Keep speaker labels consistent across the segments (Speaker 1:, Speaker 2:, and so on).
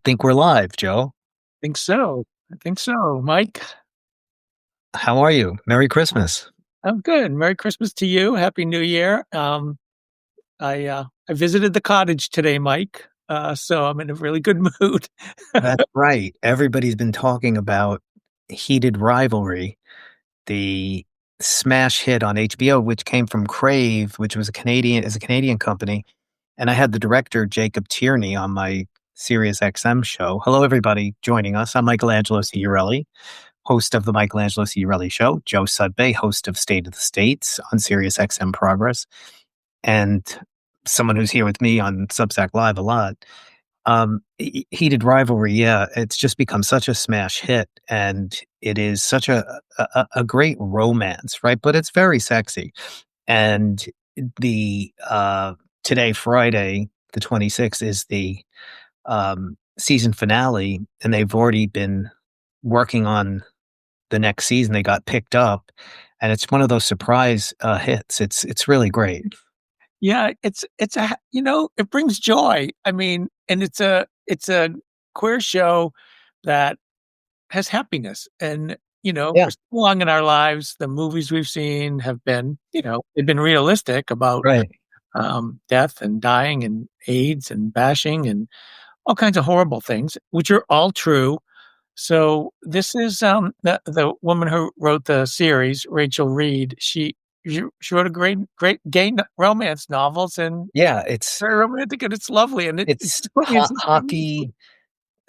Speaker 1: Think we're live, Joe.
Speaker 2: Think so. I think so, Mike.
Speaker 1: How are you? Merry Christmas.
Speaker 2: I'm good. Merry Christmas to you. Happy New Year. I visited the cottage today, Mike. So I'm in a really good mood.
Speaker 1: That's right. Everybody's been talking about Heated Rivalry, the smash hit on HBO, which came from Crave, which was a Canadian company. And I had the director, Jacob Tierney, on my Sirius XM show. Hello, everybody joining us. I'm Michelangelo Signorile, host of the Michelangelo Signorile Show. Joe Sudbay, host of State of the States on Sirius XM Progress. And someone who's here with me on Substack Live a lot. Heated Rivalry, yeah, it's just become such a smash hit, and it is such a great romance, right? But it's very sexy. And the today, Friday, the 26th, is the season finale, and they've already been working on the next season. They got picked up, and it's one of those surprise hits. It's really great.
Speaker 2: Yeah, it brings joy. I mean, and it's a queer show that has happiness. And,
Speaker 1: Yeah,
Speaker 2: for so long in our lives, the movies we've seen have been, they've been realistic about
Speaker 1: right.
Speaker 2: death and dying and AIDS and bashing and all kinds of horrible things, which are all true. So this is the woman who wrote the series, Rachel Reed. She wrote a great gay romance novels, and
Speaker 1: Yeah, it's
Speaker 2: very romantic, and it's lovely, and it's
Speaker 1: it's
Speaker 2: just put me in such a good mood.
Speaker 1: hockey.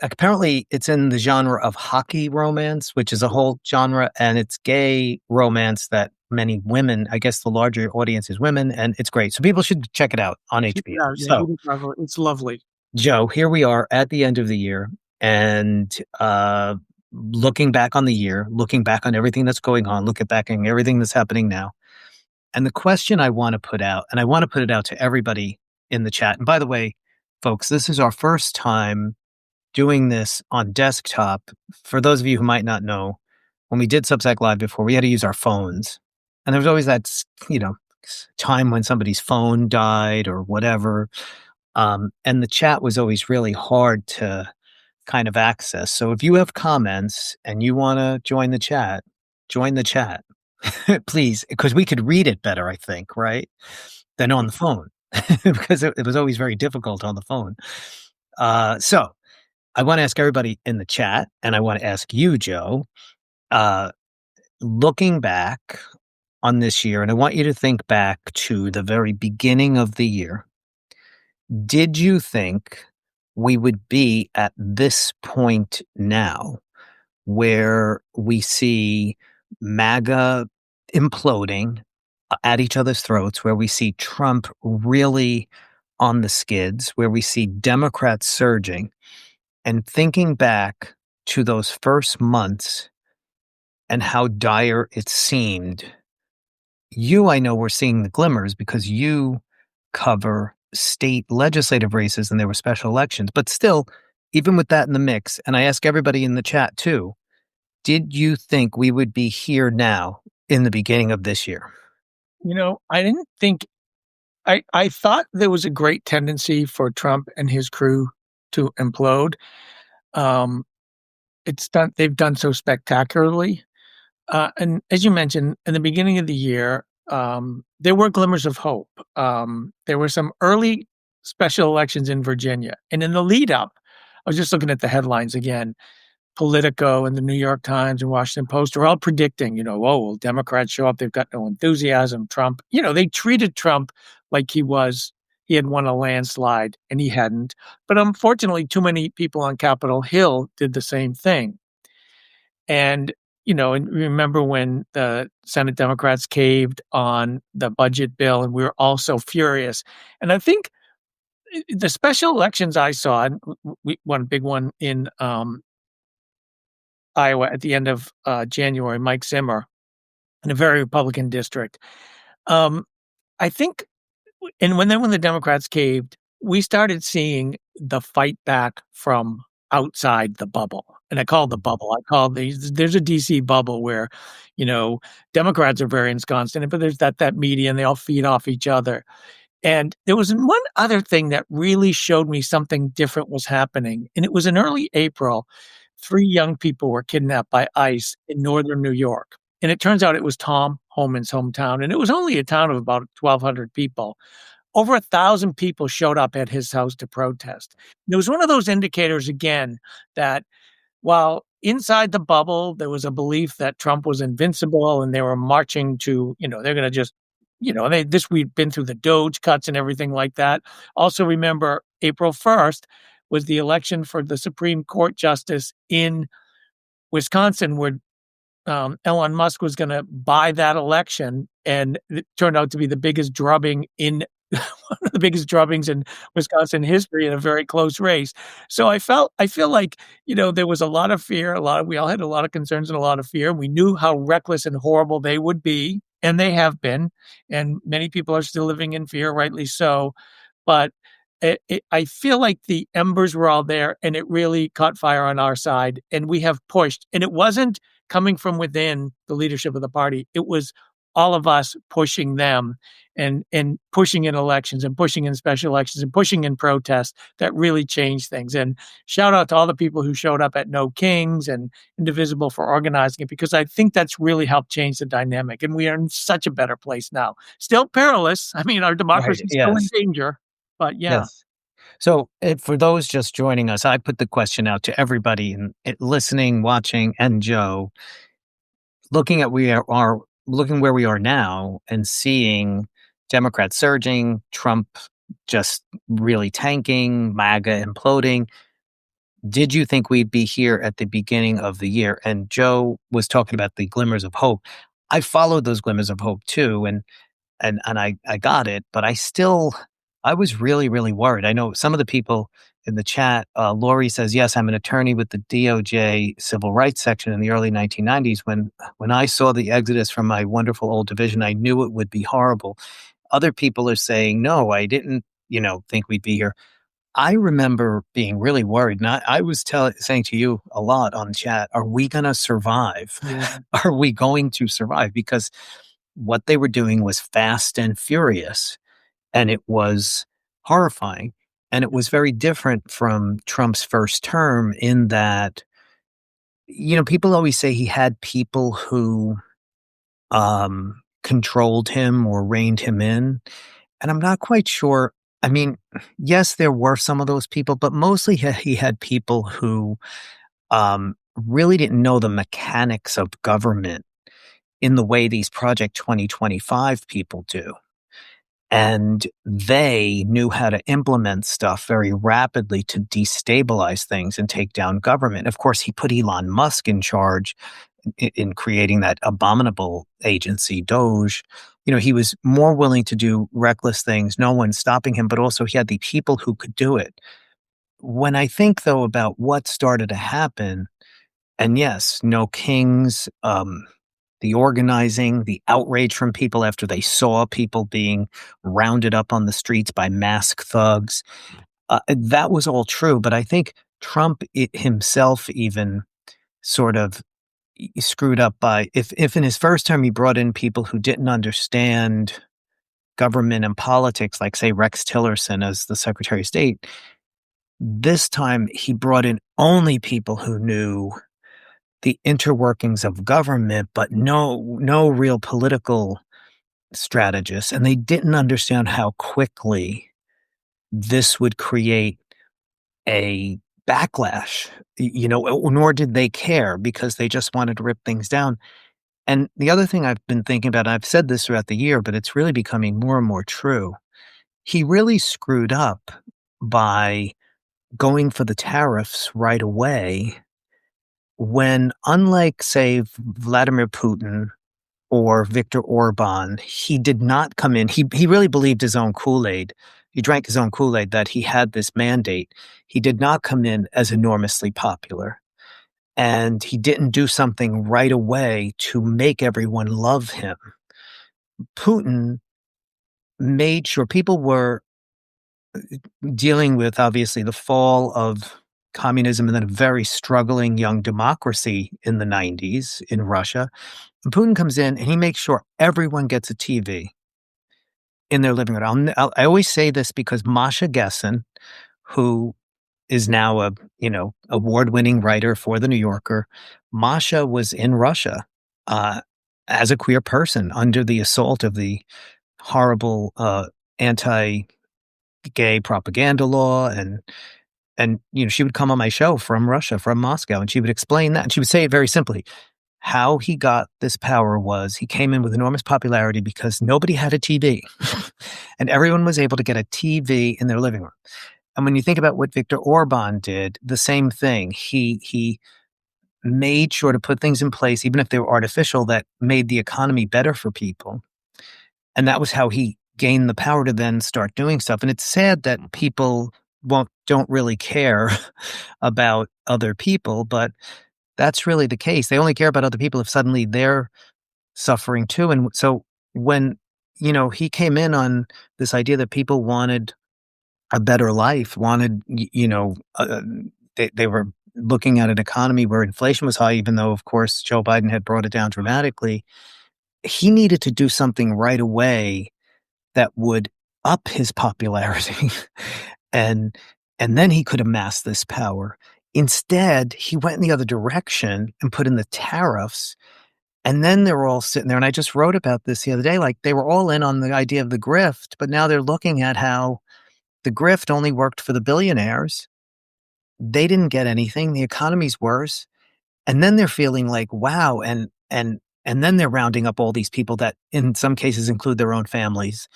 Speaker 1: Apparently, it's in the genre of hockey romance, which is a whole genre, and it's gay romance that many women, I guess the larger audience is women, and it's great. So people should check it out on HBO.
Speaker 2: Yeah,
Speaker 1: So,
Speaker 2: it's lovely.
Speaker 1: Joe, here we are at the end of the year, and looking back on the year, looking back on everything that's going on, looking back on everything that's happening now. And the question I want to put out, and I want to put it out to everybody in the chat. And by the way, folks, this is our first time doing this on desktop. For those of you who might not know, when we did Substack Live before, we had to use our phones. And there was always that, time when somebody's phone died or whatever. And the chat was always really hard to kind of access. So if you have comments and you want to join the chat, please, because we could read it better, I think, right? Than on the phone, because it was always very difficult on the phone. So I want to ask everybody in the chat, and I want to ask you, Joe, uh, looking back on this year, and I want you to think back to the very beginning of the year. Did you think we would be at this point now where we see MAGA imploding at each other's throats, where we see Trump really on the skids, where we see Democrats surging? And thinking back to those first months and how dire it seemed, I know, were seeing the glimmers because you cover state legislative races and there were special elections. But still, even with that in the mix, and I ask everybody in the chat too, did you think we would be here now in the beginning of this year?
Speaker 2: I didn't think I thought there was a great tendency for Trump and his crew to implode. Um, they've done so spectacularly. And as you mentioned, in the beginning of the year, there were glimmers of hope. There were some early special elections in Virginia. And in the lead up, I was just looking at the headlines again. Politico and the New York Times and Washington Post are all predicting, will Democrats show up? They've got no enthusiasm. Trump, they treated Trump like he had won a landslide, and he hadn't. But unfortunately, too many people on Capitol Hill did the same thing. And, and remember when the Senate Democrats caved on the budget bill, and we were all so furious. And I think the special elections I saw, and one big one in Iowa at the end of January, Mike Zimmer, in a very Republican district. I think, and when the Democrats caved, we started seeing the fight back from outside the bubble. And I call it the bubble. There's a DC bubble where, Democrats are very ensconced in it, but there's that media, and they all feed off each other. And there was one other thing that really showed me something different was happening, and it was in early April. 3 young people were kidnapped by ICE in Northern New York, and it turns out it was Tom Homan's hometown, and it was only a town of about 1,200 people. Over 1,000 people showed up at his house to protest. It was one of those indicators again that while inside the bubble, there was a belief that Trump was invincible and they were marching to, they're going to just, we'd been through the Doge cuts and everything like that. Also, remember April 1st was the election for the Supreme Court justice in Wisconsin, where Elon Musk was going to buy that election. And it turned out to be the biggest drubbing in one of the biggest drubbings in Wisconsin history in a very close race. So I feel like, there was a lot of fear, we all had a lot of concerns and a lot of fear. We knew how reckless and horrible they would be, and they have been, and many people are still living in fear, rightly so. But I feel like the embers were all there, and it really caught fire on our side, and we have pushed. And it wasn't coming from within the leadership of the party. It was all of us pushing them and pushing in elections and pushing in special elections and pushing in protests that really changed things. And shout out to all the people who showed up at No Kings and Indivisible for organizing it, because I think that's really helped change the dynamic. And we are in such a better place now. Still perilous. I mean, our
Speaker 1: Right.
Speaker 2: democracy is still in
Speaker 1: Yes.
Speaker 2: danger, but yeah.
Speaker 1: Yes. So, for those just joining us, I put the question out to everybody listening, watching, and Joe, looking at looking where we are now and seeing Democrats surging, Trump just really tanking, MAGA imploding. Did you think we'd be here at the beginning of the year? And Joe was talking about the glimmers of hope. I followed those glimmers of hope too, and I got it, but I was really, really worried. I know some of the people in the chat, Lori says, yes, I'm an attorney with the DOJ civil rights section in the early 1990s. When I saw the exodus from my wonderful old division, I knew it would be horrible. Other people are saying, no, I didn't, think we'd be here. I remember being really worried. And I was saying to you a lot on chat, are we going to survive?
Speaker 2: Yeah.
Speaker 1: Are we going to survive? Because what they were doing was fast and furious, and it was horrifying. And it was very different from Trump's first term in that, people always say he had people who controlled him or reined him in. And I'm not quite sure. I mean, yes, there were some of those people, but mostly he had people who really didn't know the mechanics of government in the way these Project 2025 people do. And they knew how to implement stuff very rapidly to destabilize things and take down government. Of course, he put Elon Musk in charge in creating that abominable agency, Doge. He was more willing to do reckless things, no one stopping him, but also he had the people who could do it. When I think, though, about what started to happen, and yes, no kings, the organizing, the outrage from people after they saw people being rounded up on the streets by masked thugs, that was all true. But I think Trump himself even sort of screwed up by if in his first term he brought in people who didn't understand government and politics, like say Rex Tillerson as the Secretary of State. This time he brought in only people who knew the interworkings of government, but no real political strategists, and they didn't understand how quickly this would create a backlash, nor did they care because they just wanted to rip things down. And the other thing I've been thinking about, I've said this throughout the year, but it's really becoming more and more true. He really screwed up by going for the tariffs right away when, unlike, say, Vladimir Putin or Viktor Orban, he did not come in. He really believed his own Kool-Aid. He drank his own Kool-Aid that he had this mandate. He did not come in as enormously popular. And he didn't do something right away to make everyone love him. Putin made sure people were dealing with, obviously, the fall of communism and then a very struggling young democracy in the 90s in Russia. And Putin comes in and he makes sure everyone gets a TV. in their living room. I always say this because Masha Gessen, who is now a, award-winning writer for The New Yorker, Masha was in Russia, uh, as a queer person under the assault of the horrible, anti-gay propaganda law, and, she would come on my show from Russia, from Moscow, and she would explain that, and she would say it very simply. How he got this power was he came in with enormous popularity because nobody had a TV, and everyone was able to get a TV in their living room. And when you think about what Viktor Orban did, the same thing. He made sure to put things in place, even if they were artificial, that made the economy better for people. And that was how he gained the power to then start doing stuff. And it's sad that people don't really care about other people, but that's really the case. They only care about other people if suddenly they're suffering too. And so when, he came in on this idea that people wanted a better life, wanted, they were looking at an economy where inflation was high, even though, of course, Joe Biden had brought it down dramatically. He needed to do something right away that would up his popularity and and then he could amass this power. Instead, he went in the other direction and put in the tariffs, and then they're all sitting there, and I just wrote about this the other day, like, they were all in on the idea of the grift, but now they're looking at how the grift only worked for the billionaires. They didn't get anything, the economy's worse, and then they're feeling like, "Wow," and then they're rounding up all these people that in some cases include their own families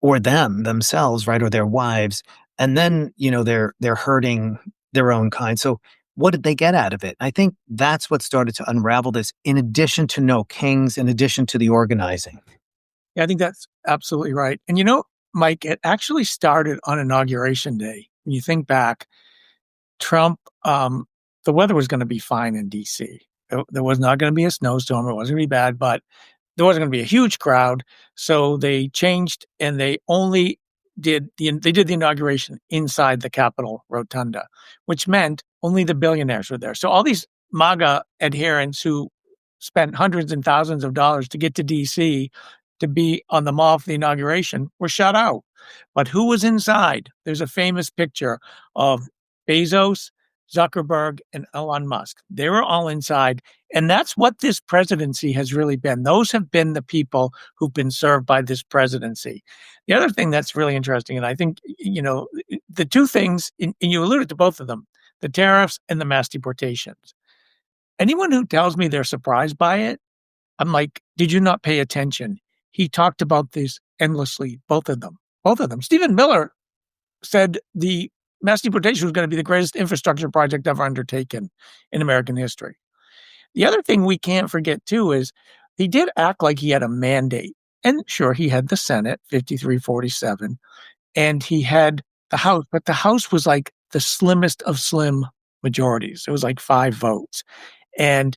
Speaker 1: or themselves, right, or their wives, and then, they're hurting their own kind. So, what did they get out of it? I think that's what started to unravel this, in addition to no kings, in addition to the organizing.
Speaker 2: Yeah, I think that's absolutely right. And Mike, it actually started on Inauguration Day. When you think back, Trump, the weather was gonna be fine in DC. There was not gonna be a snowstorm, it wasn't gonna be bad, but there wasn't gonna be a huge crowd, so they changed and they only they did the inauguration inside the Capitol Rotunda, which meant only the billionaires were there. So all these MAGA adherents who spent hundreds and thousands of dollars to get to DC to be on the mall for the inauguration were shut out. But who was inside? There's a famous picture of Bezos, Zuckerberg, and Elon Musk. They were all inside. And that's what this presidency has really been. Those have been the people who've been served by this presidency. The other thing that's really interesting, and I think, the two things, and you alluded to both of them, the tariffs and the mass deportations. Anyone who tells me they're surprised by it, I'm like, did you not pay attention? He talked about this endlessly, both of them. Both of them. Stephen Miller said the mass deportation was going to be the greatest infrastructure project ever undertaken in American history. The other thing we can't forget, too, is he did act like he had a mandate. And sure, he had the Senate, 53-47, and he had the House, but the House was like the slimmest of slim majorities. It was like 5 votes. And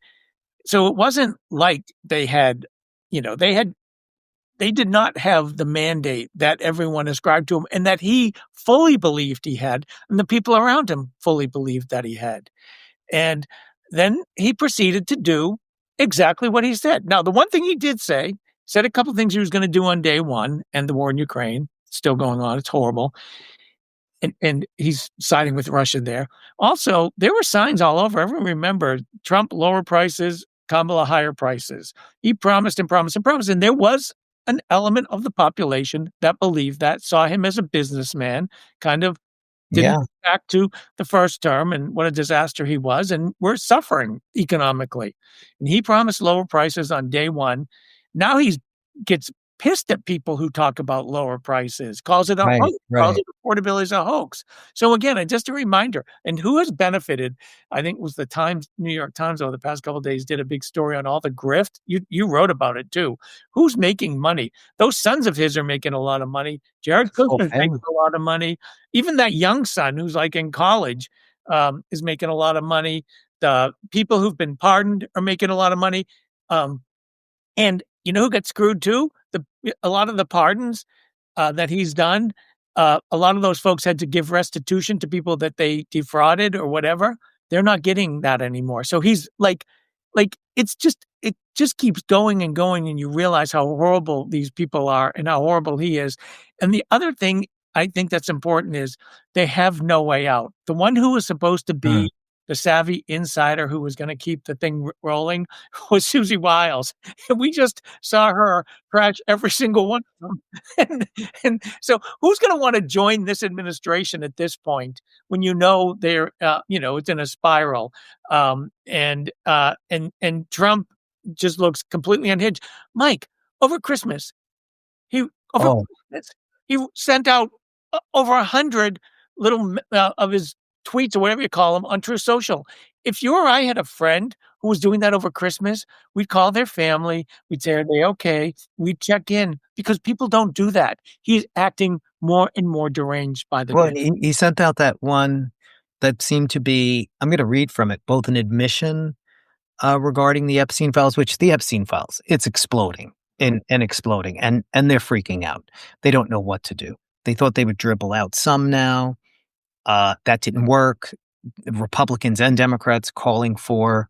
Speaker 2: so it wasn't like they had, they did not have the mandate that everyone ascribed to him and that he fully believed he had, and the people around him fully believed that he had. And then he proceeded to do exactly what he said. Now, the one thing he did say, said a couple of things he was going to do on day one, and the war in Ukraine, still going on, it's horrible. And he's siding with Russia there. Also, there were signs all over. Everyone remember Trump lower prices, Kamala higher prices. He promised and promised and promised. And there was an element of the population that believed that, saw him as a businessman, kind of didn't
Speaker 1: Yeah.
Speaker 2: go back to the first term and what a disaster he was, and we're suffering economically. And he promised lower prices on day one. Now he gets pissed at people who talk about lower prices, calls it a
Speaker 1: Right,
Speaker 2: hoax, calls
Speaker 1: right.
Speaker 2: it affordability is a hoax. So again, just a reminder, and who has benefited, I think was the Times, New York Times over the past couple of days did a big story on all the grift. You wrote about it too. Who's making money? Those sons of his are making a lot of money. Jared
Speaker 1: Whole
Speaker 2: Kushner's making
Speaker 1: family.
Speaker 2: a lot of money. Even that young son who's like in college is making a lot of money. The people who've been pardoned are making a lot of money. And you know who got screwed too? A lot of the pardons that he's done, a lot of those folks had to give restitution to people that they defrauded or whatever. They're not getting that anymore. So he's like it just keeps going and going, and you realize how horrible these people are and how horrible he is. And the other thing I think that's important is they have no way out. The one who was supposed to
Speaker 1: Mm.
Speaker 2: be the savvy insider who was gonna keep the thing rolling was Susie Wiles, and we just saw her crash every single one of them. And so who's gonna wanna join this administration at this point when you know they're, it's in a spiral? And Trump just looks completely unhinged. Mike, over Christmas, he over
Speaker 1: Oh,
Speaker 2: Christmas, he sent out over 100 little of his tweets or whatever you call them on True Social. If you or I had a friend who was doing that over Christmas, we'd call their family. We'd say, "Are they okay?" We'd check in because people don't do that. He's acting more and more deranged by the
Speaker 1: well,
Speaker 2: day.
Speaker 1: he sent out that one that seemed to be, I'm gonna read from it, both an admission, regarding the Epstein files, which the Epstein files, it's exploding and exploding, and they're freaking out. They don't know what to do. They thought they would dribble out some now. That didn't work. Republicans and Democrats calling for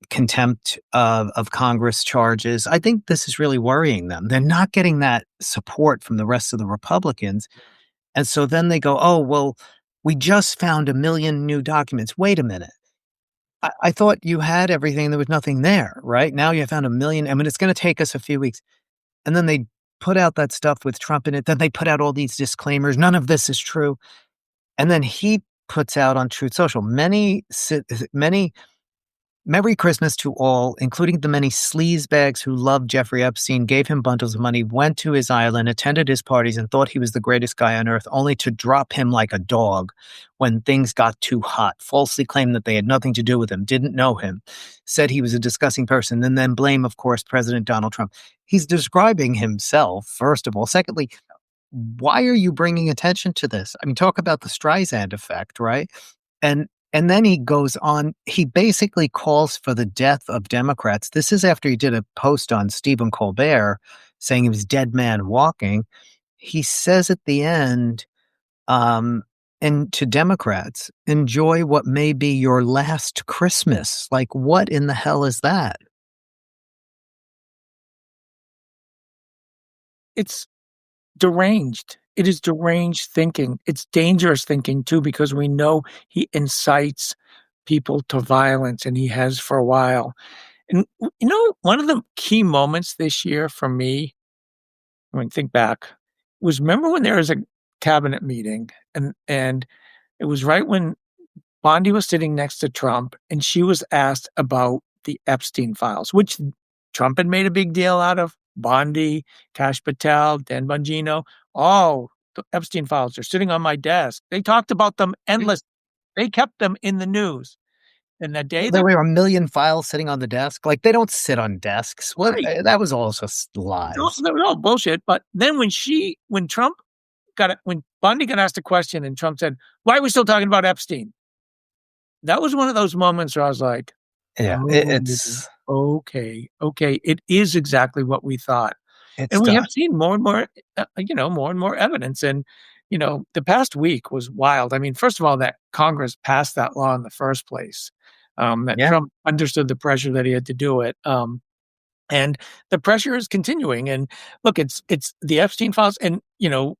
Speaker 1: contempt of Congress charges. I think this is really worrying them. They're not getting that support from the rest of the Republicans. And so then they go, oh, well, we just found 1 million new documents. Wait a minute. I thought you had everything. There was nothing there, right? Now you found 1 million. I mean, it's going to take us a few weeks. And then they put out that stuff with Trump in it. Then they put out all these disclaimers. None of this is true. And then he puts out on Truth Social many Merry Christmas to all, including the many sleazebags who loved Jeffrey Epstein, gave him bundles of money, went to his island, attended his parties, and thought he was the greatest guy on earth, only to drop him like a dog when things got too hot, falsely claimed that they had nothing to do with him, didn't know him, said he was a disgusting person, and then blame, of course, President Donald Trump. He's describing himself, first of all. Secondly, why are you bringing attention to this? I mean, talk about the Streisand effect, right? And then he goes on, he basically calls for the death of Democrats. This is after he did a post on Stephen Colbert saying he was dead man walking. He says at the end, and to Democrats, enjoy what may be your last Christmas. Like, what in the hell is that?
Speaker 2: It's deranged. It is deranged thinking. It's dangerous thinking too, because we know he incites people to violence, and he has for a while. And one of the key moments this year for me, I mean, think back, was remember when there was a cabinet meeting, and it was right when Bondi was sitting next to Trump, and she was asked about the Epstein files, which Trump had made a big deal out of. Bondi, Kash Patel, Dan Bongino. Oh, the Epstein files are sitting on my desk. They talked about them endless. They kept them in the news. And the day
Speaker 1: There
Speaker 2: that
Speaker 1: were 1 million files sitting on the desk. Like, they don't sit on desks. What?
Speaker 2: right,
Speaker 1: That was all just lies.
Speaker 2: that was all bullshit. But then when Bondi got asked a question and Trump said, "Why are we still talking about Epstein?" That was one of those moments where I was like,
Speaker 1: Yeah,
Speaker 2: "Oh,
Speaker 1: it's
Speaker 2: okay, it is exactly what we thought."
Speaker 1: it's
Speaker 2: And we have
Speaker 1: done.
Speaker 2: seen more and more evidence. And, the past week was wild. I mean, first of all, that Congress passed that law in the first place, that
Speaker 1: Yeah.
Speaker 2: Trump understood the pressure that he had to do it. And the pressure is continuing. And look, it's the Epstein files, and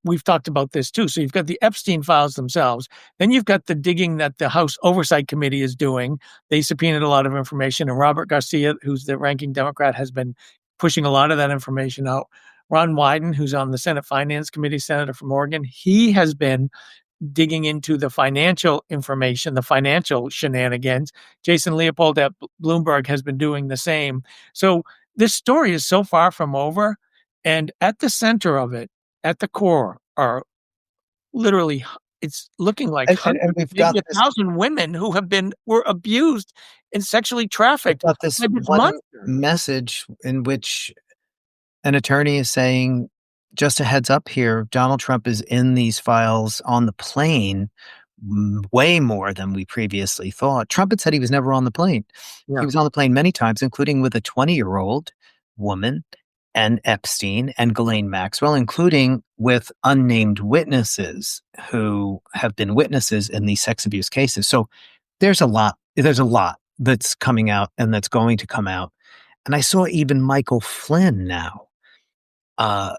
Speaker 2: we've talked about this too. So you've got the Epstein files themselves, then you've got the digging that the House Oversight Committee is doing. They subpoenaed a lot of information, and Robert Garcia, who's the ranking Democrat, has been pushing a lot of that information out. Ron Wyden, who's on the Senate Finance Committee, senator from Oregon, he has been digging into the financial information, the financial shenanigans. Jason Leopold at Bloomberg has been doing the same. So this story is so far from over. And at the center of it, at the core, are literally, it's looking like
Speaker 1: And
Speaker 2: hundreds, maybe 1,000 women who were abused and sexually
Speaker 1: we've
Speaker 2: trafficked
Speaker 1: got this
Speaker 2: by this
Speaker 1: one
Speaker 2: monster.
Speaker 1: message in which an attorney is saying, just a heads up here, Donald Trump is in these files on the plane way more than we previously thought. Trump had said he was never on the plane. He
Speaker 2: Yeah.
Speaker 1: was on the plane many times, including with a 20-year-old woman and Epstein and Ghislaine Maxwell, including with unnamed witnesses who have been witnesses in these sex abuse cases. So there's a lot that's coming out and that's going to come out. And I saw even Michael Flynn now. Uh,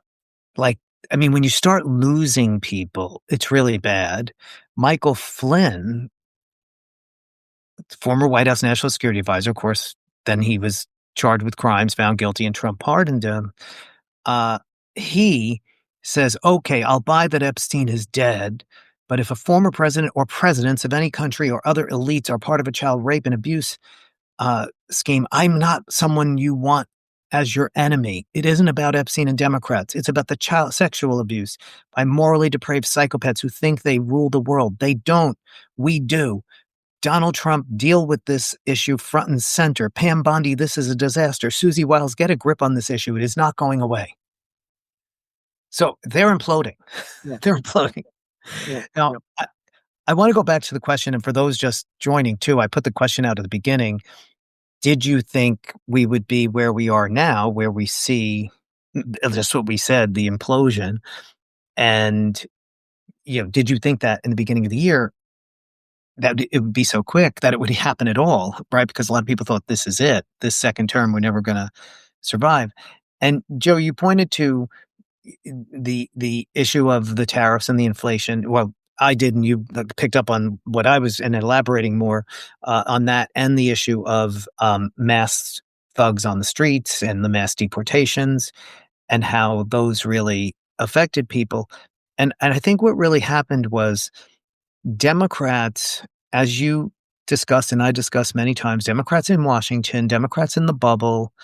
Speaker 1: like, I mean, when you start losing people, it's really bad. Michael Flynn, former White House National Security Advisor, of course, then he was charged with crimes, found guilty, and Trump pardoned him. Uh, he says, okay, I'll buy that Epstein is dead. But if a former president or presidents of any country or other elites are part of a child rape and abuse scheme, I'm not someone you want as your enemy. It isn't about Epstein and Democrats. It's about the child sexual abuse by morally depraved psychopaths who think they rule the world. They don't. We do. Donald Trump, deal with this issue front and center. Pam Bondi, this is a disaster. Susie Wiles, get a grip on this issue. It is not going away. So they're imploding.
Speaker 2: Yeah.
Speaker 1: They're imploding.
Speaker 2: Yeah.
Speaker 1: Now,
Speaker 2: Yeah.
Speaker 1: I want to go back to the question. And for those just joining too, I put the question out at the beginning. Did you think we would be where we are now, where we see just what we said, the implosion? And, did you think that in the beginning of the year that it would be so quick that it would happen at all, right? Because a lot of people thought this is it. This second term, we're never going to survive. And Joe, you pointed to the issue of the tariffs and the inflation. Well, I did, and you picked up on what I was and elaborating more on that, and the issue of mass thugs on the streets and the mass deportations and how those really affected people. And I think what really happened was Democrats, as you discussed and I discussed many times, Democrats in Washington, Democrats in the bubble,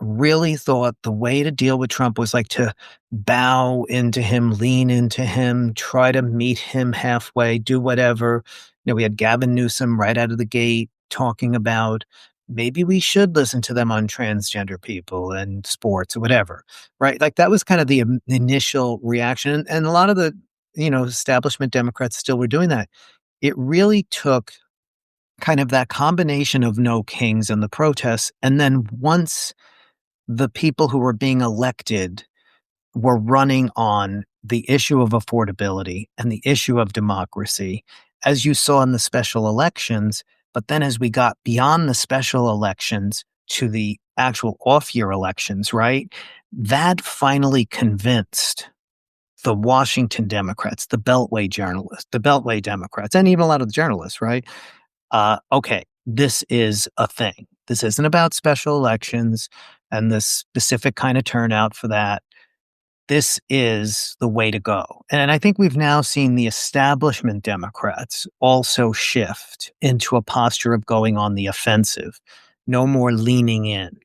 Speaker 1: really thought the way to deal with Trump was like to bow into him, lean into him, try to meet him halfway, do whatever. We had Gavin Newsom right out of the gate talking about maybe we should listen to them on transgender people and sports or whatever, right? Like that was kind of the initial reaction. And a lot of the, establishment Democrats still were doing that. It really took kind of that combination of no kings and the protests. And then once the people who were being elected were running on the issue of affordability and the issue of democracy, as you saw in the special elections. But then as we got beyond the special elections to the actual off-year elections, right? That finally convinced the Washington Democrats, the Beltway journalists, the Beltway Democrats, and even a lot of the journalists, right? Okay, this is a thing. This isn't about special elections and the specific kind of turnout for that. This is the way to go. And I think we've now seen the establishment Democrats also shift into a posture of going on the offensive, no more leaning in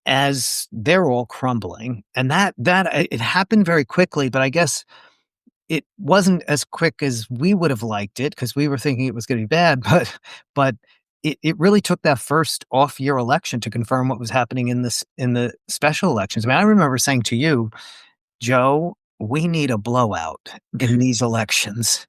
Speaker 1: as they're all crumbling. And that it happened very quickly, but I guess it wasn't as quick as we would have liked it because we were thinking it was going to be bad, but it really took that first off-year election to confirm what was happening in the special elections. I mean, I remember saying to you, Joe, we need a blowout in these elections,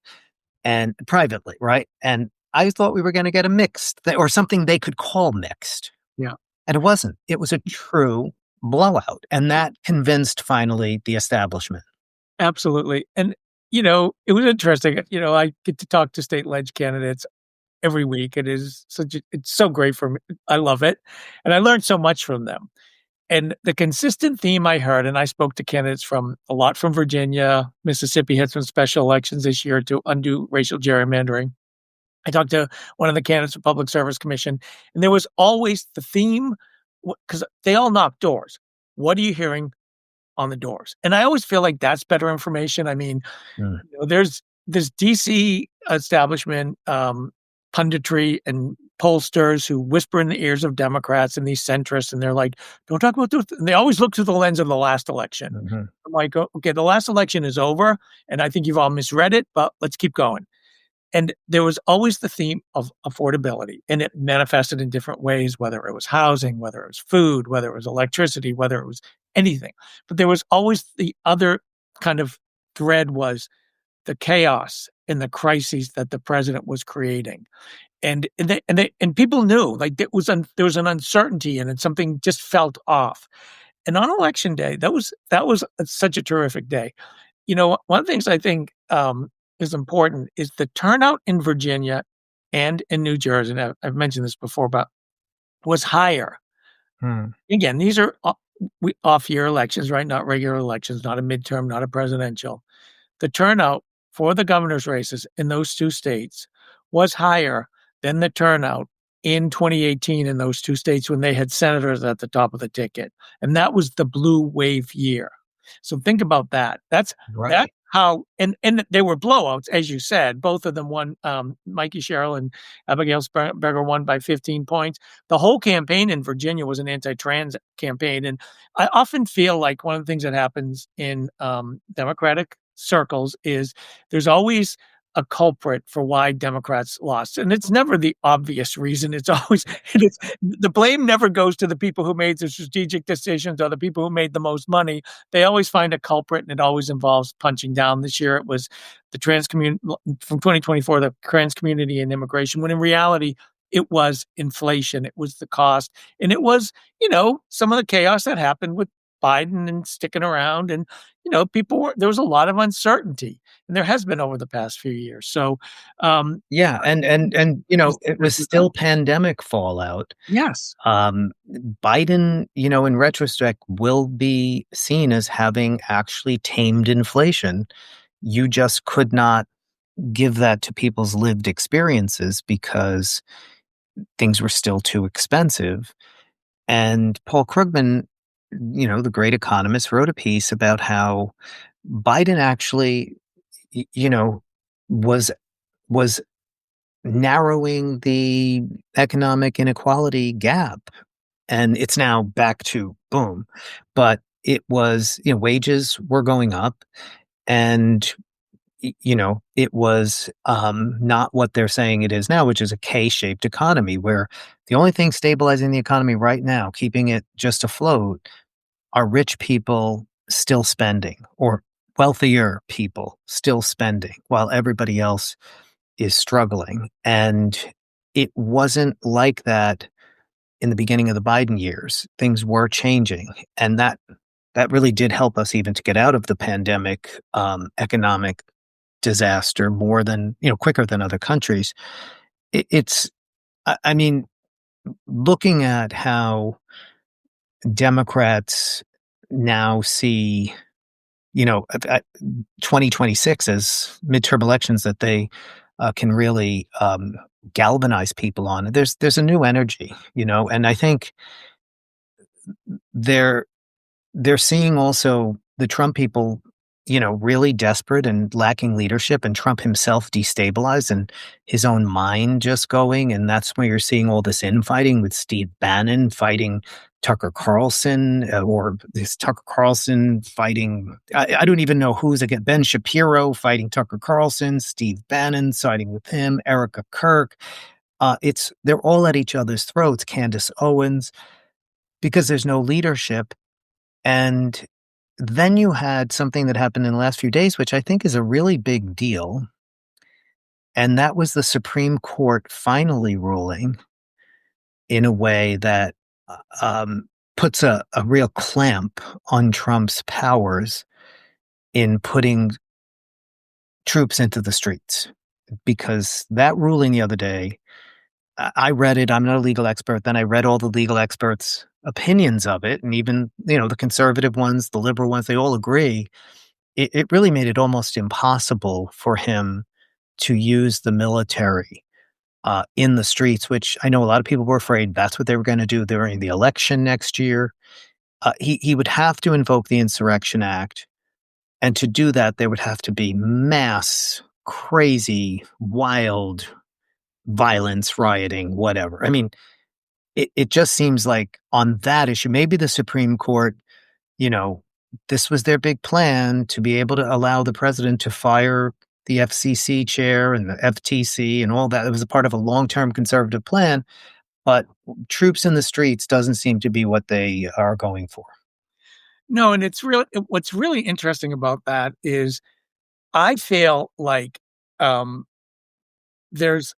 Speaker 1: and privately, right? And I thought we were going to get a mixed or something they could call mixed,
Speaker 2: Yeah.
Speaker 1: and it wasn't. It was a true blowout, and that convinced finally the establishment.
Speaker 2: Absolutely. And, it was interesting. I get to talk to state leg candidates every week. It's so great for me. I love it. And I learned so much from them. And the consistent theme I heard, and I spoke to candidates from Virginia, Mississippi had some special elections this year to undo racial gerrymandering. I talked to one of the candidates for Public Service Commission, and there was always the theme because they all knock doors. What are you hearing on the doors? And I always feel like that's better information. I mean, there's this DC establishment punditry and pollsters who whisper in the ears of Democrats and these centrists, and they're like, "Don't talk about this." And they always look through the lens of the last election.
Speaker 1: Mm-hmm.
Speaker 2: I'm like, "Okay, the last election is over, and I think you've all misread it, but let's keep going." And there was always the theme of affordability, and it manifested in different ways, whether it was housing, whether it was food, whether it was electricity, whether it was anything. But there was always the other kind of thread was the chaos and the crises that the president was creating. And people knew, like, there was an uncertainty and something just felt off. And on election day, that was such a terrific day. One of the things I think is important is the turnout in Virginia and in New Jersey. And I've mentioned this before, but was higher
Speaker 1: Hmm.
Speaker 2: Again, these are off-year elections, right? Not regular elections, not a midterm, not a presidential. The turnout for the governor's races in those two states was higher than the turnout in 2018 in those two states when they had senators at the top of the ticket. And that was the blue wave year. So think about that. That's
Speaker 1: Right.
Speaker 2: how and they were blowouts, as you said. Both of them won. Mikey Sherrill and Abigail Sperber won by 15 points. The whole campaign in Virginia was an anti-trans campaign, and I often feel like one of the things that happens in Democratic circles is there's always a culprit for why Democrats lost. And it's never the obvious reason. It's always it's the blame never goes to the people who made the strategic decisions or the people who made the most money. They always find a culprit, and it always involves punching down. This year it was the trans community from 2024, the trans community and immigration, when in reality it was inflation, it was the cost, and it was, some of the chaos that happened with Biden and sticking around. And there was a lot of uncertainty, and there has been over the past few years. So,
Speaker 1: Yeah, and it was still pandemic fallout.
Speaker 2: yes,
Speaker 1: Um, Biden, in retrospect, will be seen as having actually tamed inflation. You just could not give that to people's lived experiences because things were still too expensive. And Paul Krugman, the great economist, wrote a piece about how Biden actually, y- you know, was was narrowing the economic inequality gap, and it's now back to boom. But it was, wages were going up, and it was not what they're saying it is now, which is a K-shaped economy, where the only thing stabilizing the economy right now, keeping it just afloat, are rich people still spending, or wealthier people still spending, while everybody else is struggling. And it wasn't like that in the beginning of the Biden years. Things were changing, and that really did help us even to get out of the pandemic economic disaster more than quicker than other countries. It's I mean, looking at how Democrats now see 2026 as midterm elections that they can really galvanize people on. There's a new energy, and I think they're they're seeing also the Trump people, really desperate and lacking leadership, and Trump himself destabilized and his own mind just going. And that's where you're seeing all this infighting with Steve Bannon fighting Tucker Carlson, or this Tucker Carlson fighting, I don't even know who's again, Ben Shapiro fighting Tucker Carlson, Steve Bannon siding with him, Erica Kirk. They're all at each other's throats, Candace Owens, because there's no leadership. And then you had something that happened in the last few days, which I think is a really big deal. And that was the Supreme Court finally ruling in a way that puts a real clamp on Trump's powers in putting troops into the streets. Because that ruling the other day, I read it. I'm not a legal expert. Then I read all the legal experts' opinions of it. And even, the conservative ones, the liberal ones, they all agree. It really made it almost impossible for him to use the military in the streets, which I know a lot of people were afraid that's what they were going to do during the election next year. He would have to invoke the Insurrection Act. And to do that, there would have to be mass, crazy, wild violence, rioting, whatever. I mean, it just seems like on that issue, maybe the Supreme Court, you know, this was their big plan to be able to allow the president to fire the FCC chair and the FTC and all that. It was a part of a long-term conservative plan, but troops in the streets doesn't seem to be what they are going for.
Speaker 2: no, and what's really interesting about that is I feel like um, there's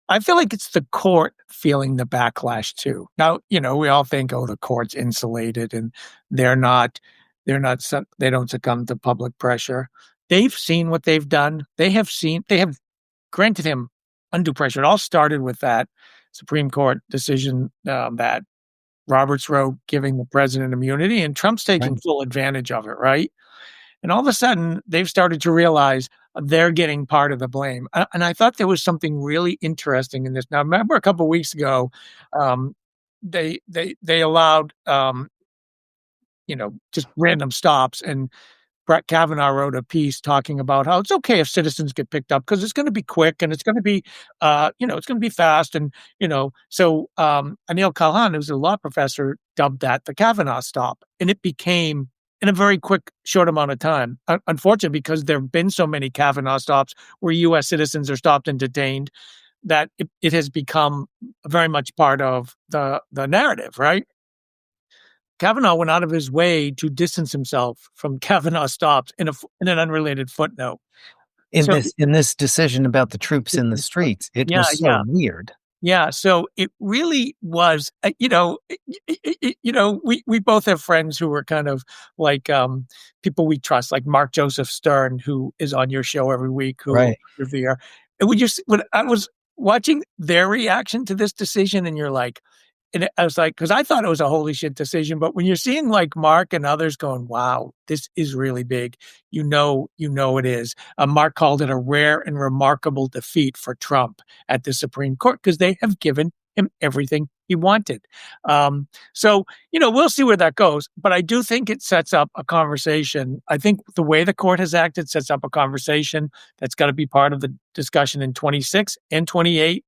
Speaker 2: I feel like it's the court feeling the backlash too. Now, we all think, oh, the court's insulated and they're not, they don't succumb to public pressure. They've seen what they've done. They have granted him undue pressure. It all started with that Supreme Court decision that Roberts wrote giving the president immunity, and Trump's
Speaker 1: Right.
Speaker 2: taking full advantage of it, right? And all of a sudden, they've started to realize they're getting part of the blame. And I thought there was something really interesting in this. Now, remember a couple of weeks ago, um, they allowed just random stops, and Brett Kavanaugh wrote a piece talking about how it's okay if citizens get picked up because it's going to be quick and it's going to be, it's going to be fast. And, so Anil Kalhan, who's a law professor, dubbed that the Kavanaugh stop. And it became in a very quick, short amount of time. Unfortunately, because there have been so many Kavanaugh stops where U.S. citizens are stopped and detained, that it has become very much part of the narrative, right? Kavanaugh went out of his way to distance himself from Kavanaugh stops in an unrelated footnote.
Speaker 1: In
Speaker 2: So
Speaker 1: this decision about the troops in the streets, it
Speaker 2: yeah,
Speaker 1: was so
Speaker 2: yeah.
Speaker 1: weird.
Speaker 2: Yeah, so it really was, we both have friends who are kind of like, people we trust, like Mark Joseph Stern, who is on your show every week, who
Speaker 1: Right.
Speaker 2: revere. And when I was watching their reaction to this decision, and you're like, and I was like, because I thought it was a holy shit decision, but when you're seeing like Mark and others going, "Wow, this is really big," it is. Mark called it a rare and remarkable defeat for Trump at the Supreme Court because they have given him everything he wanted. So we'll see where that goes, but I do think it sets up a conversation. I think the way the court has acted sets up a conversation that's got to be part of the discussion in 26 and 28.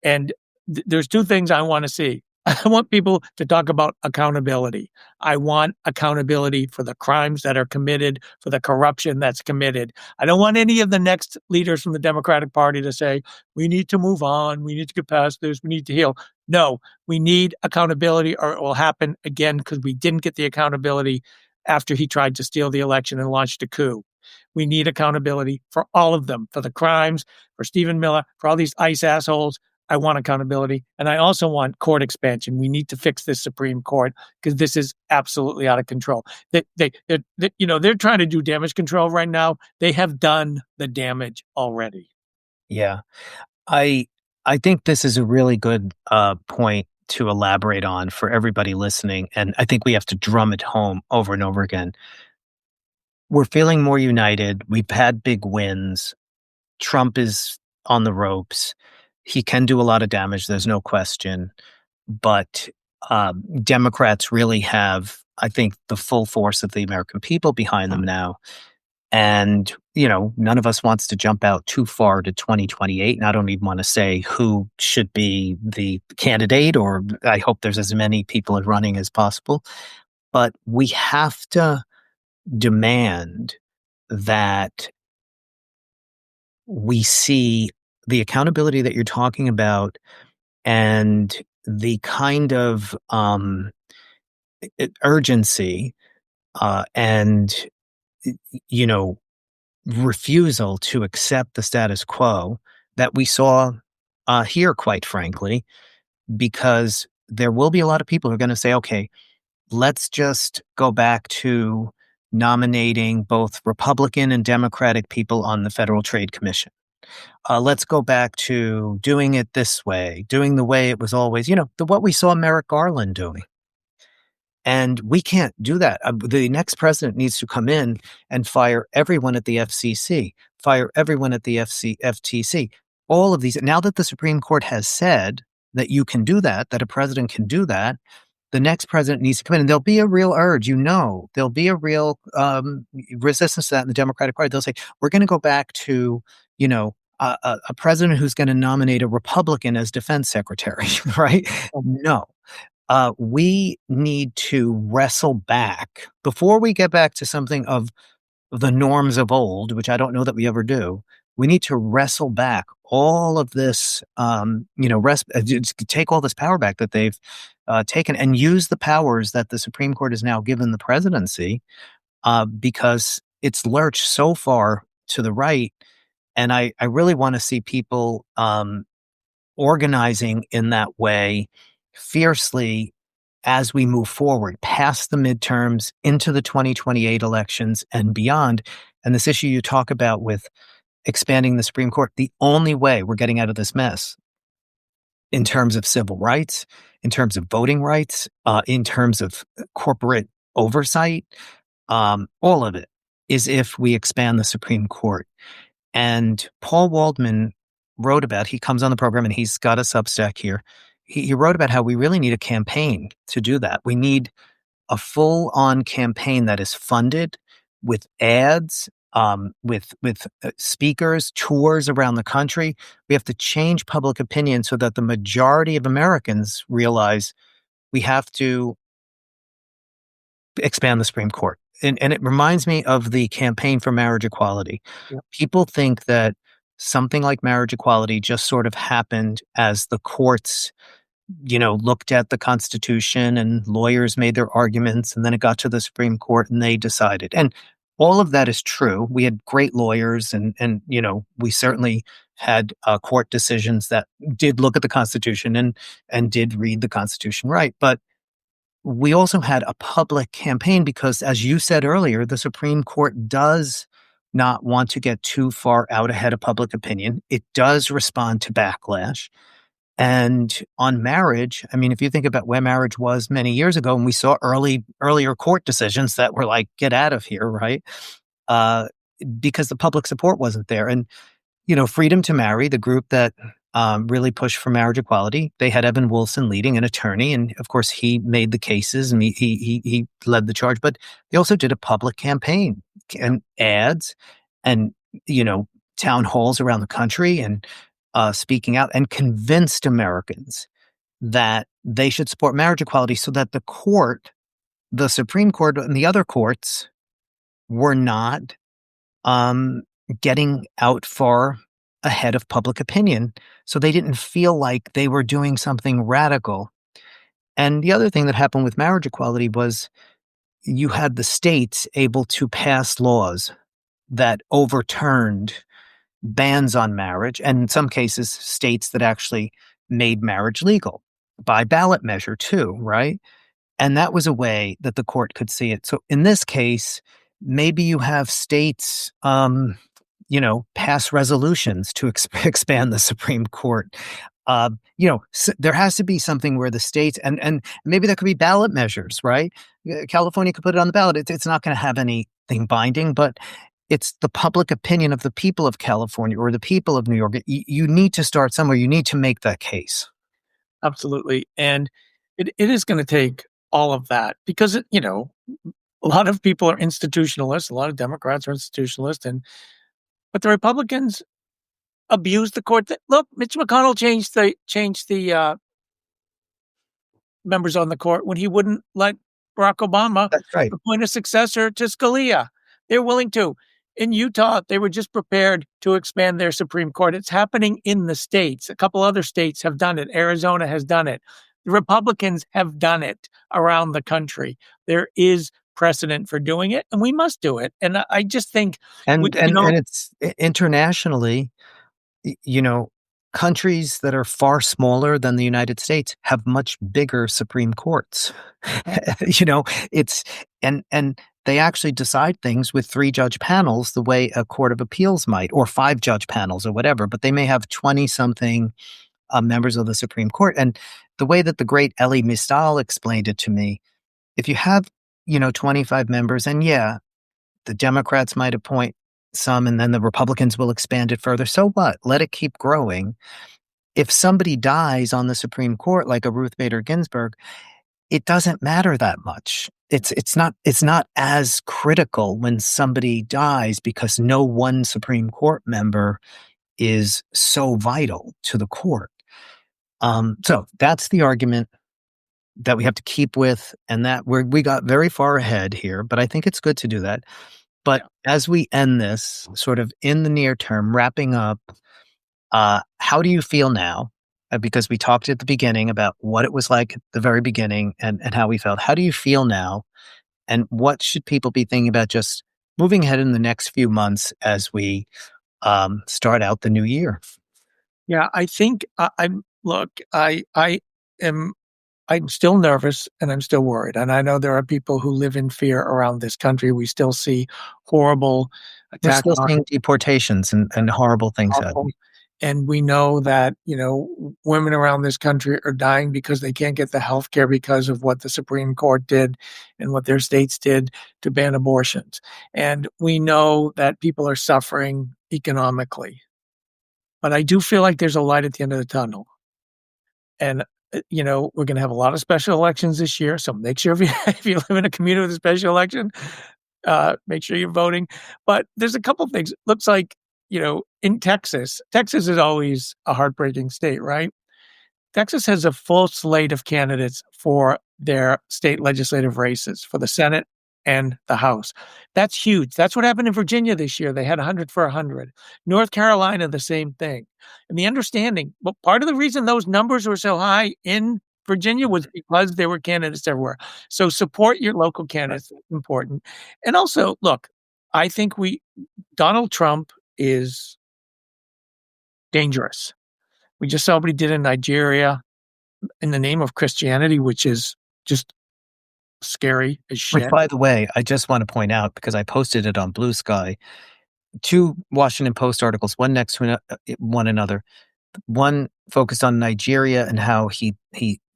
Speaker 2: And there's two things I want to see. I want people to talk about accountability. I want accountability for the crimes that are committed, for the corruption that's committed. I don't want any of the next leaders from the Democratic Party to say, we need to move on, we need to get past this, we need to heal. No, we need accountability, or it will happen again because we didn't get the accountability after he tried to steal the election and launched a coup. We need accountability for all of them, for the crimes, for Stephen Miller, for all these ICE assholes. I want accountability. And I also want court expansion. We need to fix this Supreme Court because this is absolutely out of control. They're trying to do damage control right now. They have done the damage already.
Speaker 1: Yeah. I I think this is a really good point to elaborate on for everybody listening, and I think we have to drum it home over and over again. We're feeling more united. We've had big wins. Trump is on the ropes. He can do a lot of damage, there's no question. But Democrats really have, I think, the full force of the American people behind them now. And, none of us wants to jump out too far to 2028. And I don't even want to say who should be the candidate, or I hope there's as many people running as possible. But we have to demand that we see the accountability that you're talking about and the kind of urgency and you know refusal to accept the status quo that we saw here, quite frankly, because there will be a lot of people who are going to say, okay, let's just go back to nominating both Republican and Democratic people on the Federal Trade Commission. Let's go back to doing it this way, doing the way it was always, what we saw Merrick Garland doing. And we can't do that. The next president needs to come in and fire everyone at the FCC, fire everyone at the FTC. All of these. Now that the Supreme Court has said that you can do that a president can do that, the next president needs to come in. And there'll be a real urge, there'll be a real resistance to that in the Democratic Party. They'll say, we're going to go back to, a president who's going to nominate a Republican as defense secretary, right? No. We need to wrestle back before we get back to something of the norms of old, which I don't know that we ever do. We need to wrestle back all of this, take all this power back that they've taken and use the powers that the Supreme Court has now given the presidency, because it's lurched so far to the right. And I really want to see people organizing in that way fiercely as we move forward past the midterms into the 2028 elections and beyond. And this issue you talk about with expanding the Supreme Court, the only way we're getting out of this mess in terms of civil rights, in terms of voting rights, in terms of corporate oversight, all of it is if we expand the Supreme Court. And Paul Waldman wrote about, he comes on the program and he's got a Substack here. He wrote about how we really need a campaign to do that. We need a full on campaign that is funded with ads, with speakers, tours around the country. We have to change public opinion so that the majority of Americans realize we have to expand the Supreme Court. And it reminds me of the campaign for marriage equality.
Speaker 2: Yeah.
Speaker 1: People think that something like marriage equality just sort of happened as the courts, looked at the Constitution and lawyers made their arguments, and then it got to the Supreme Court and they decided. And all of that is true. We had great lawyers, and we certainly had court decisions that did look at the Constitution and did read the Constitution right. But we also had a public campaign because, as you said earlier, the Supreme Court does not want to get too far out ahead of public opinion. It does respond to backlash. And on marriage, I mean, if you think about where marriage was many years ago, and we saw earlier court decisions that were like, get out of here, right? Uh, because the public support wasn't there. And Freedom to Marry, the group that really pushed for marriage equality, they had Evan Wolfson leading, an attorney, and of course he made the cases and he led the charge. But they also did a public campaign and ads, and town halls around the country, and speaking out, and convinced Americans that they should support marriage equality, so that the Supreme Court, and the other courts were not getting out far ahead of public opinion, so they didn't feel like they were doing something radical. And the other thing that happened with marriage equality was you had the states able to pass laws that overturned bans on marriage, and in some cases, states that actually made marriage legal by ballot measure too, right? And that was a way that the court could see it. So in this case, maybe you have states, pass resolutions to expand the Supreme Court. There has to be something where the states, and maybe that could be ballot measures, right? California could put it on the ballot. It's not going to have anything binding, but it's the public opinion of the people of California or the people of New York. You need to start somewhere. You need to make that case.
Speaker 2: Absolutely. And it is going to take all of that because, a lot of people are institutionalists. A lot of Democrats are institutionalists. But the Republicans abuse the court. Look, Mitch McConnell changed the members on the court when he wouldn't let Barack Obama
Speaker 1: That's right.
Speaker 2: appoint a successor to Scalia. They're willing to. In Utah, they were just prepared to expand their Supreme Court. It's happening in the states. A couple other states have done it. Arizona has done it. The Republicans have done it around the country. There is precedent for doing it, and we must do it. And I just think,
Speaker 1: And it's internationally, countries that are far smaller than the United States have much bigger Supreme Courts. It's and they actually decide things with 3-judge panels the way a court of appeals might, or 5-judge panels or whatever, but they may have 20 something members of the Supreme Court. And the way that the great Elie Mystal explained it to me, if you have 25 members, and the Democrats might appoint some, and then the Republicans will expand it further. So what? Let it keep growing. If somebody dies on the Supreme Court, like a Ruth Bader Ginsburg, it doesn't matter that much. It's not as critical when somebody dies, because no one Supreme Court member is so vital to the court. So that's the argument that we have to keep with, and that we got very far ahead here, but I think it's good to do that. But as we end this, sort of in the near term, wrapping up, how do you feel now? Because we talked at the beginning about what it was like at the very beginning and how we felt. How do you feel now? And what should people be thinking about just moving ahead in the next few months as we start out the new year?
Speaker 2: Yeah, I think I'm still nervous and I'm still worried. And I know there are people who live in fear around this country. We still see horrible
Speaker 1: We're
Speaker 2: attacks
Speaker 1: still seeing deportations and horrible things happen.
Speaker 2: And we know that, women around this country are dying because they can't get the health care because of what the Supreme Court did and what their states did to ban abortions. And we know that people are suffering economically. But I do feel like there's a light at the end of the tunnel. And, we're going to have a lot of special elections this year. So make sure if you, if you live in a community with a special election, make sure you're voting. But there's a couple things. Looks like, in Texas is always a heartbreaking state, right? Texas has a full slate of candidates for their state legislative races for the Senate and the House. That's huge. That's what happened in Virginia this year. They had 100 for 100. North Carolina, the same thing. And the understanding, but part of the reason those numbers were so high in Virginia was because there were candidates everywhere. So support your local candidates. That's important. And also, look, I think Donald Trump is dangerous. We just saw what he did in Nigeria in the name of Christianity, which is just scary as
Speaker 1: Which,
Speaker 2: shit.
Speaker 1: by the way, I just want to point out because I posted it on Blue Sky, 2 Washington Post articles, one next to one another. One focused on Nigeria and how he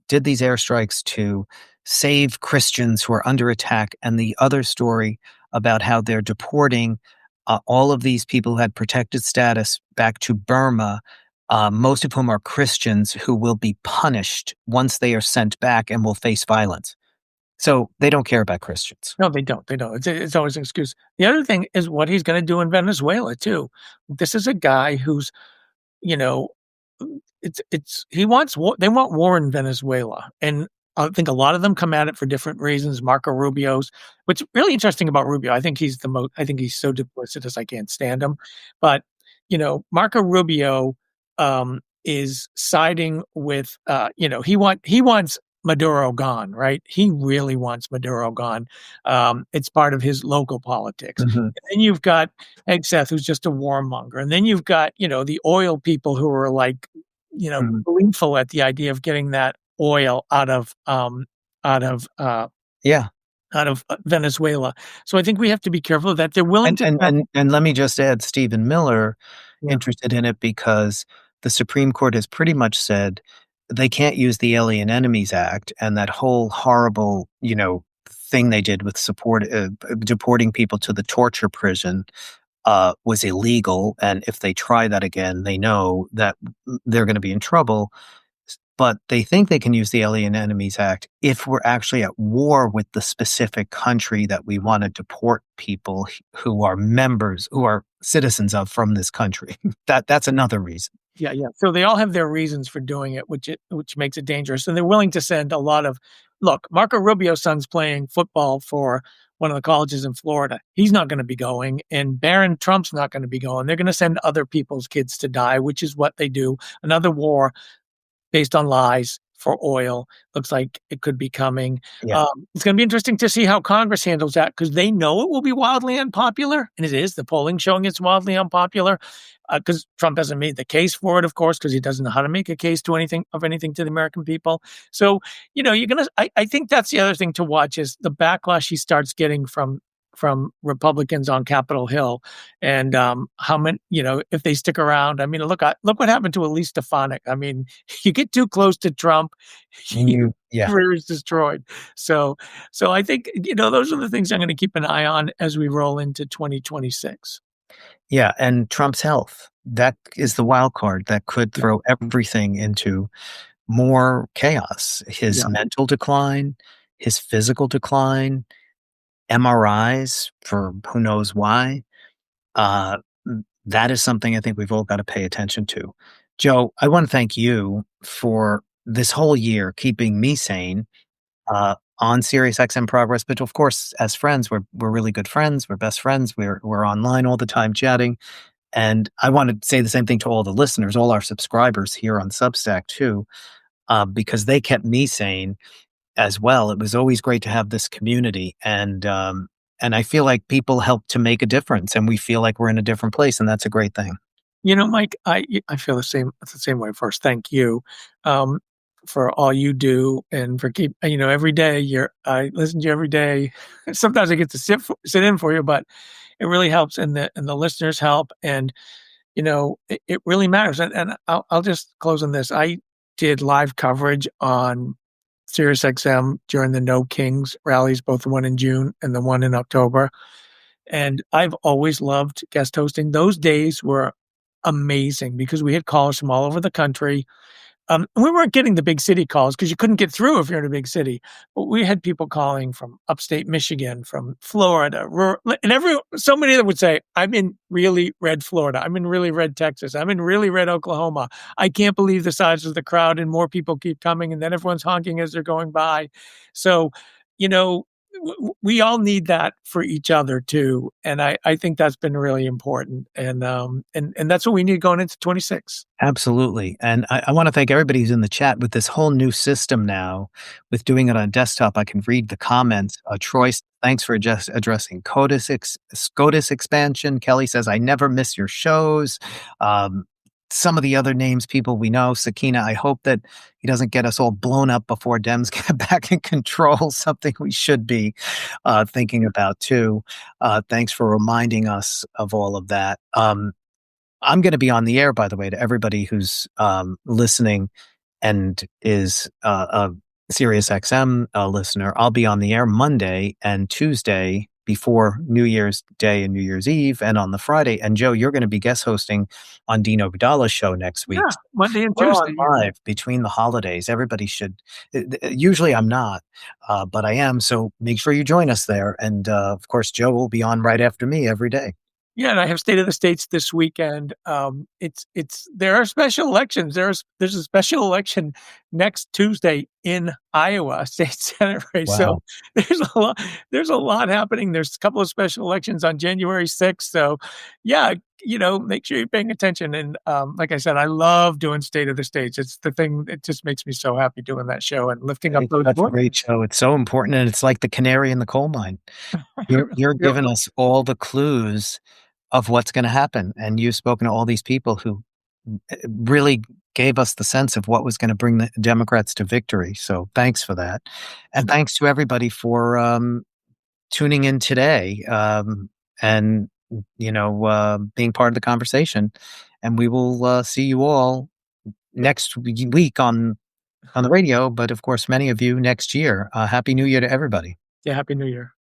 Speaker 1: did these airstrikes to save Christians who are under attack, and the other story about how they're deporting all of these people who had protected status back to Burma, most of whom are Christians who will be punished once they are sent back and will face violence. So they don't care about Christians.
Speaker 2: No, they don't. They don't. It's always an excuse. The other thing is what he's going to do in Venezuela too. This is a guy who's, you know, he wants war. They want war in Venezuela, and I think a lot of them come at it for different reasons. Marco Rubio's, what's really interesting about Rubio, I think he's the most. I think he's so duplicitous, I can't stand him. But Marco Rubio is siding with, he wants Maduro gone, right? He really wants Maduro gone. It's part of his local politics.
Speaker 1: Mhm,
Speaker 2: And then you've got Hegseth, who's just a warmonger. And then you've got, the oil people who are like,
Speaker 1: mhm.
Speaker 2: gleeful at the idea of getting that oil out of, uh,
Speaker 1: Yeah.
Speaker 2: Venezuela. So I think we have to be careful that they're willing
Speaker 1: And
Speaker 2: to
Speaker 1: and
Speaker 2: spend.
Speaker 1: and and let me just add Stephen Miller
Speaker 2: Yeah,
Speaker 1: interested in it because the Supreme Court has pretty much said they can't use the Alien Enemies Act and that whole horrible, thing they did with deporting people to the torture prison, was illegal, and if they try that again, they know that they're gonna be in trouble. But they think they can use the Alien Enemies Act if we're actually at war with the specific country that we wanna deport people who are citizens of from this country. That's another reason.
Speaker 2: yeah, yeah. So they all have their reasons for doing it, which makes it dangerous. And they're willing to send a lot of look, Marco Rubio's son's playing football for one of the colleges in Florida. He's not going to be going, and Barron Trump's not going to be going. They're going to send other people's kids to die, which is what they do. Another war based on lies for oil. Looks like it could be coming.
Speaker 1: Yeah.
Speaker 2: It's going to be interesting to see how Congress handles that because they know it will be wildly unpopular, and it is. The polling showing it's wildly unpopular because Trump hasn't made the case for it, of course, because he doesn't know how to make a case to anything to the American people. So, you're gonna. I think that's the other thing to watch is the backlash he starts getting from Republicans on Capitol Hill, and how many, if they stick around. I mean, look what happened to Elise Stefanik. I mean, you get too close to Trump,
Speaker 1: And
Speaker 2: your
Speaker 1: yeah.
Speaker 2: career is destroyed. So, I think those are the things I'm going to keep an eye on as we roll into 2026.
Speaker 1: Yeah, and Trump's health. That is the wild card that could
Speaker 2: Yeah,
Speaker 1: throw everything into more chaos. His
Speaker 2: yeah.
Speaker 1: mental decline, his physical decline, MRIs for who knows why. That is something I think we've all got to pay attention to. Joe, I want to thank you for this whole year keeping me sane on Sirius XM Progress. But of course, as friends, we're really good friends. We're best friends. We're online all the time chatting. And I want to say the same thing to all the listeners, all our subscribers here on Substack too, because they kept me sane as well. It was always great to have this community, and I feel like people help to make a difference, and we feel like we're in a different place, and that's a great thing.
Speaker 2: Mike, I feel the same way. First, thank you um, for all you do and for every day. I listen to you every day. Sometimes I get to sit in for you, but it really helps, and the listeners help. And it really matters. And I'll just close on this. I did live coverage on SiriusXM during the No Kings rallies, both the one in June and the one in October. And I've always loved guest hosting. Those days were amazing because we had callers from all over the country. We weren't getting the big city calls because you couldn't get through if you're in a big city. But we had people calling from upstate Michigan, from Florida, and so many that would say, "I'm in really red Florida. I'm in really red Texas. I'm in really red Oklahoma. I can't believe the size of the crowd, and more people keep coming, and then everyone's honking as they're going by." So, you know, we all need that for each other too, and I think that's been really important, and that's what we need going into 26.
Speaker 1: Absolutely. And I want to thank everybody who's in the chat with this whole new system now. With doing it on desktop, I can read the comments. Troy, thanks for just addressing SCOTUS expansion. Kelly says, I never miss your shows. Some of the other names, people we know, Sakina, I hope that he doesn't get us all blown up before Dems get back in control, something we should be thinking about too. Thanks for reminding us of all of that. I'm going to be on the air, by the way, to everybody who's listening and is a SiriusXM listener. I'll be on the air Monday and Tuesday before New Year's Day and New Year's Eve, and on the Friday. And Joe, you're going to be guest hosting on Dino Vidala's show next week.
Speaker 2: Yeah, Monday and
Speaker 1: We're on
Speaker 2: Tuesday.
Speaker 1: live between the holidays. Everybody should. Usually I'm not, but I am. So make sure you join us there. And of course, Joe will be on right after me every day.
Speaker 2: Yeah, and I have State of the States this weekend. It's there are special elections. There's a special election next Tuesday in Iowa state senate race.
Speaker 1: Wow.
Speaker 2: So there's a lot happening. There's a couple of special elections on January 6th. So yeah, make sure you're paying attention. And like I said, I love doing State of the States. It's the thing that just makes me so happy doing that show and lifting up
Speaker 1: It's
Speaker 2: those
Speaker 1: such a
Speaker 2: voices.
Speaker 1: great show. It's so important, and it's like the canary in the coal mine. You're
Speaker 2: Yeah.
Speaker 1: giving us all the clues of what's going to happen, and you've spoken to all these people who really gave us the sense of what was going to bring the Democrats to victory. So thanks for that, and thanks to everybody for tuning in today, and being part of the conversation. And we will see you all next week on the radio, but of course, many of you next year. Happy New Year to everybody.
Speaker 2: Yeah, Happy New Year.